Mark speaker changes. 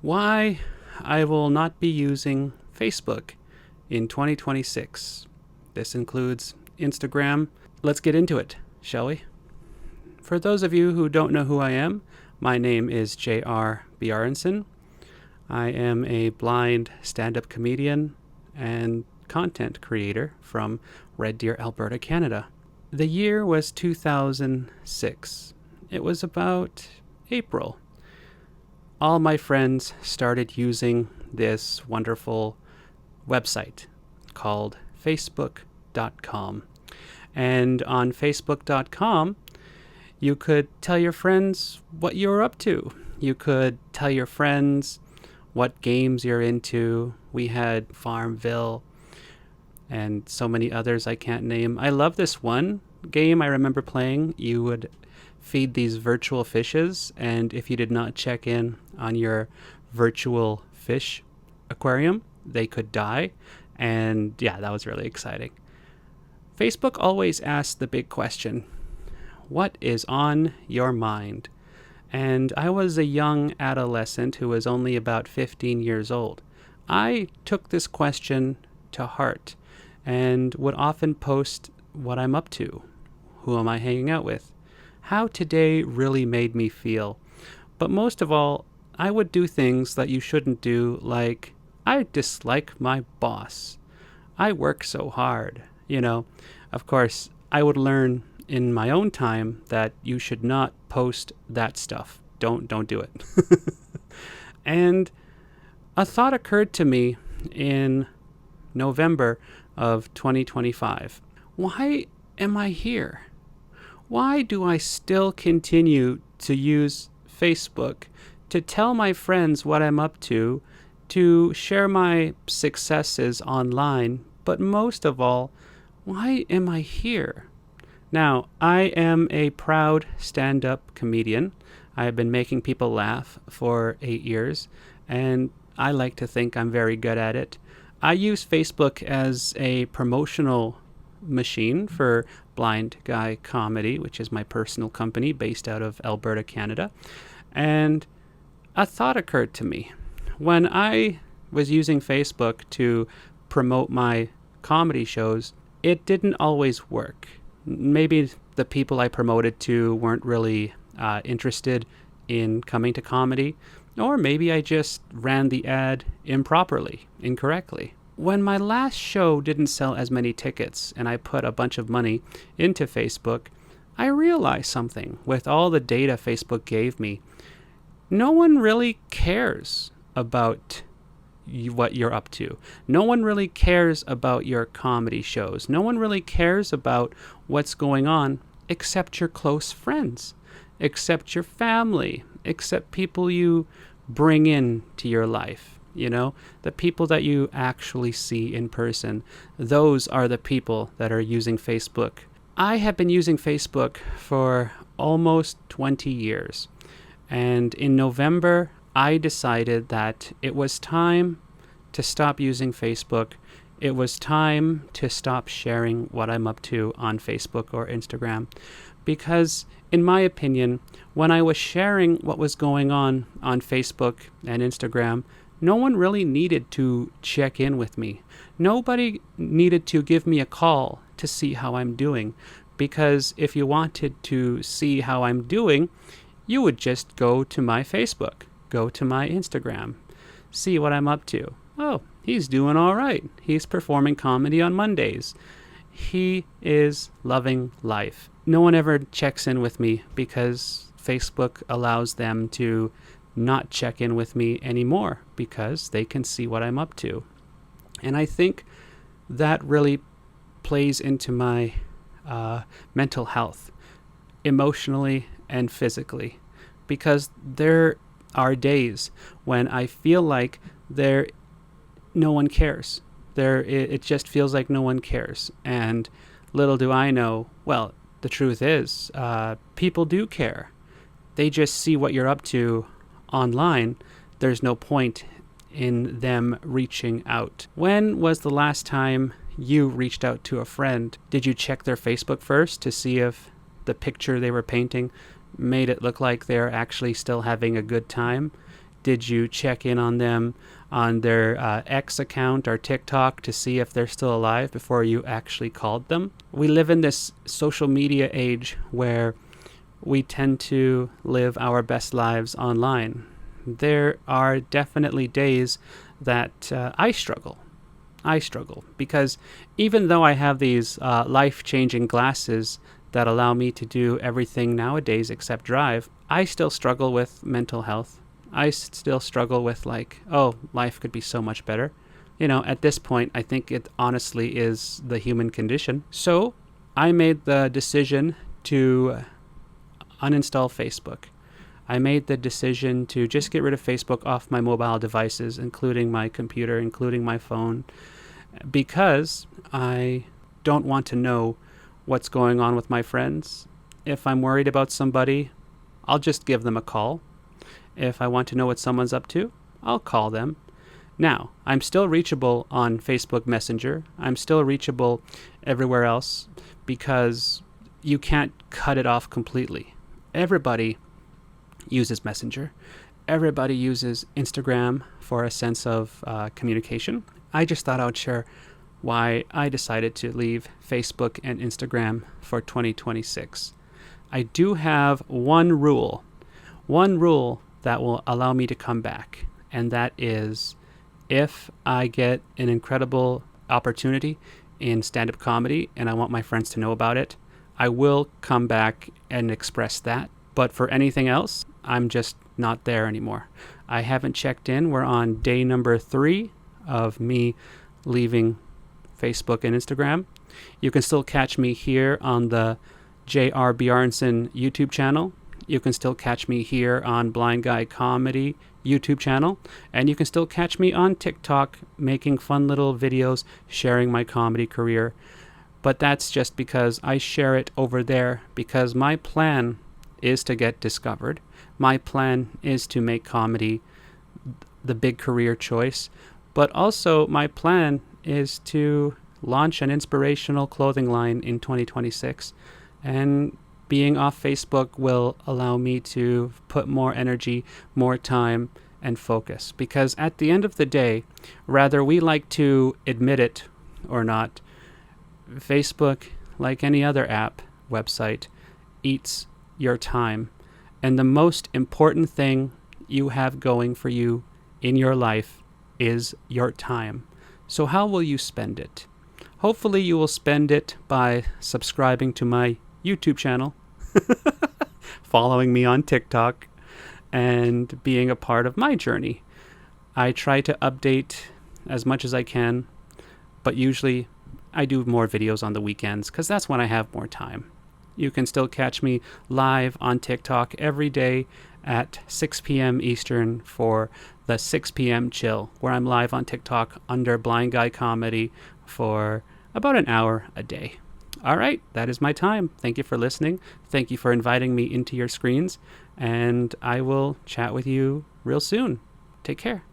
Speaker 1: Why I will not be using Facebook in 2026. This includes Instagram. Let's get into it, shall we? For those of you who don't know who I am, my name is J.R. Bjornson. I am a blind stand-up comedian and content creator from Red Deer, Alberta, Canada. The year was 2006. It was about April. All my friends started using this wonderful website called Facebook.com. And on Facebook.com, you could tell your friends what you were up to. You could tell your friends what games you're into. We had Farmville and so many others I can't name. I love this one game I remember playing. You would feed these virtual fishes, and if you did not check in on your virtual fish aquarium, they could die. And yeah, that was really exciting. Facebook always asks the big question, what is on your mind? And I was a young adolescent who was only about 15 years old. I took this question to heart and would often post what I'm up to. Who am I hanging out with? How today really made me feel. But most of all, I would do things that you shouldn't do, like I dislike my boss. I work so hard. Of course, I would learn in my own time that you should not post that stuff. Don't do it. And a thought occurred to me in November of 2025. Why am I here? Why do I still continue to use Facebook to tell my friends what I'm up to share my successes online, but most of all, why am I here? Now, I am a proud stand-up comedian. I have been making people laugh for 8 years, and I like to think I'm very good at it. I use Facebook as a promotional machine for Blind Guy Comedy, which is my personal company based out of Alberta, Canada. And a thought occurred to me. When I was using Facebook to promote my comedy shows, it didn't always work. Maybe the people I promoted to weren't really interested in coming to comedy, or maybe I just ran the ad incorrectly. When my last show didn't sell as many tickets and I put a bunch of money into Facebook, I realized something. With all the data Facebook gave me, no one really cares about what you're up to. No one really cares about your comedy shows. No one really cares about what's going on except your close friends, except your family, except people you bring in to your life. The people that you actually see in person. Those are the people that are using Facebook. I have been using Facebook for almost 20 years. And in November, I decided that it was time to stop using Facebook. It was time to stop sharing what I'm up to on Facebook or Instagram. Because, in my opinion, when I was sharing what was going on Facebook and Instagram, no one really needed to check in with me. Nobody needed to give me a call to see how I'm doing. Because if you wanted to see how I'm doing, you would just go to my Facebook, go to my Instagram, see what I'm up to. Oh, he's doing all right. He's performing comedy on Mondays. He is loving life. No one ever checks in with me because Facebook allows them to not check in with me anymore because they can see what I'm up to. And I think that really plays into my mental health, emotionally and physically, because there are days when I feel like no one cares. It just feels like no one cares. And little do I know, well, the truth is, people do care. They just see what you're up to online. There's no point in them reaching out. When was the last time you reached out to a friend? Did you check their Facebook first to see if the picture they were painting made it look like they're actually still having a good time? Did you check in on them on their X account or TikTok to see if they're still alive before you actually called them? We live in this social media age where we tend to live our best lives online. There are definitely days that I struggle. Because even though I have these life-changing glasses that allow me to do everything nowadays except drive, I still struggle with mental health. I still struggle with life could be so much better. At this point, I think it honestly is the human condition. So I made the decision to uninstall Facebook. I made the decision to just get rid of Facebook off my mobile devices, including my computer, including my phone, because I don't want to know what's going on with my friends. If I'm worried about somebody, I'll just give them a call. If I want to know what someone's up to, I'll call them. Now, I'm still reachable on Facebook Messenger. I'm still reachable everywhere else because you can't cut it off completely. Everybody uses Messenger. Everybody uses Instagram for a sense of communication. I just thought I would share why I decided to leave Facebook and Instagram for 2026. I do have one rule that will allow me to come back, and that is if I get an incredible opportunity in stand-up comedy and I want my friends to know about it, I will come back and express that. But for anything else, I'm just not there anymore. I haven't checked in. We're on day number 3 of me leaving Facebook and Instagram. You can still catch me here on the J.R. Bjornson YouTube channel. You can still catch me here on Blind Guy Comedy YouTube channel. And you can still catch me on TikTok making fun little videos sharing my comedy career. But that's just because I share it over there because my plan is to get discovered. My plan is to make comedy the big career choice. But also my plan is to launch an inspirational clothing line in 2026. And being off Facebook will allow me to put more energy, more time, and focus. Because at the end of the day, whether we like to admit it or not, Facebook, like any other app, website, eats your time. And the most important thing you have going for you in your life is your time. So how will you spend it? Hopefully you will spend it by subscribing to my YouTube channel, following me on TikTok, and being a part of my journey. I try to update as much as I can, but usually I do more videos on the weekends because that's when I have more time. You can still catch me live on TikTok every day at 6 p.m. Eastern for the 6 p.m. chill, where I'm live on TikTok under Blind Guy Comedy for about an hour a day. All right, that is my time. Thank you for listening. Thank you for inviting me into your screens, and I will chat with you real soon. Take care.